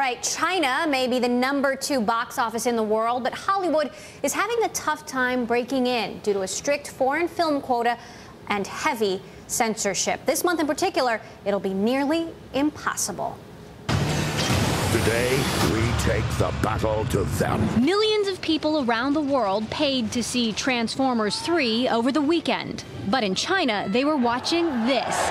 Right, China may be the #2 box office in the world, but Hollywood is having a tough time breaking in due to a strict foreign film quota and heavy censorship. This month in particular, it'll be nearly impossible. Today, we take the battle to them. Millions of people around the world paid to see Transformers 3 over the weekend. But in China, they were watching this.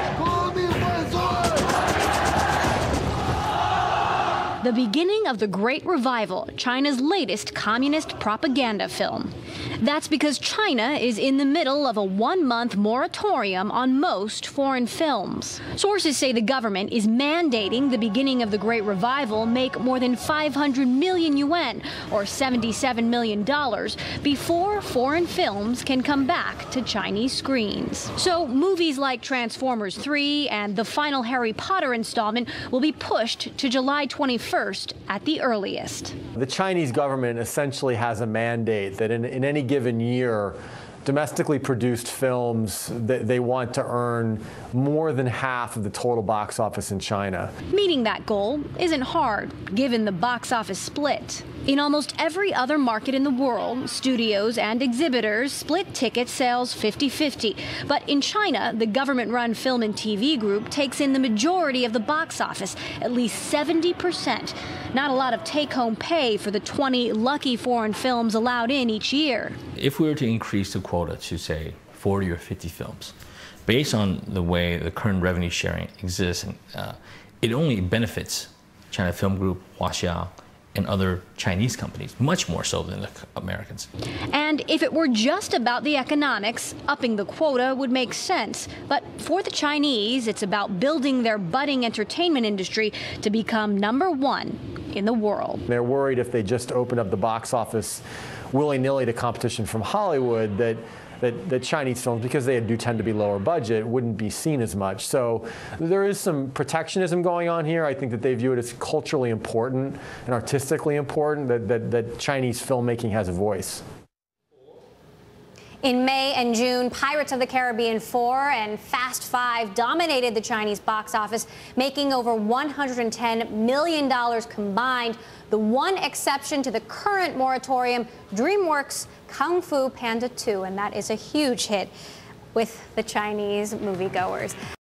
The beginning of the Great Revival, China's latest communist propaganda film. That's because China is in the middle of a one-month moratorium on most foreign films. Sources say the government is mandating the beginning of the Great Revival make more than 500 million yuan, or $77 million, before foreign films can come back to Chinese screens. So movies like Transformers 3 and the final Harry Potter installment will be pushed to July 21st at the earliest. The Chinese government essentially has a mandate that in any given year, domestically produced films, they want to earn more than half of the total box office in China. Meeting that goal isn't hard, given the box office split. In almost every other market in the world, studios and exhibitors split ticket sales 50-50. But in China, the government-run film and TV group takes in the majority of the box office, at least 70%. Not a lot of take-home pay for the 20 lucky foreign films allowed in each year. If we were to increase the quota to, say, 40 or 50 films, based on the way the current revenue sharing exists, it only benefits China Film Group, Huaxia, and other Chinese companies, much more so than the Americans. And if it were just about the economics, upping the quota would make sense. But for the Chinese, it's about building their budding entertainment industry to become #1 in the world. They're worried if they just open up the box office willy-nilly to competition from Hollywood, that Chinese films, because they do tend to be lower budget, wouldn't be seen as much. So there is some protectionism going on here. I think that they view it as culturally important and artistically important that Chinese filmmaking has a voice. In May and June, Pirates of the Caribbean 4 and Fast 5 dominated the Chinese box office, making over $110 million combined. The one exception to the current moratorium, DreamWorks' Kung Fu Panda 2, and that is a huge hit with the Chinese moviegoers.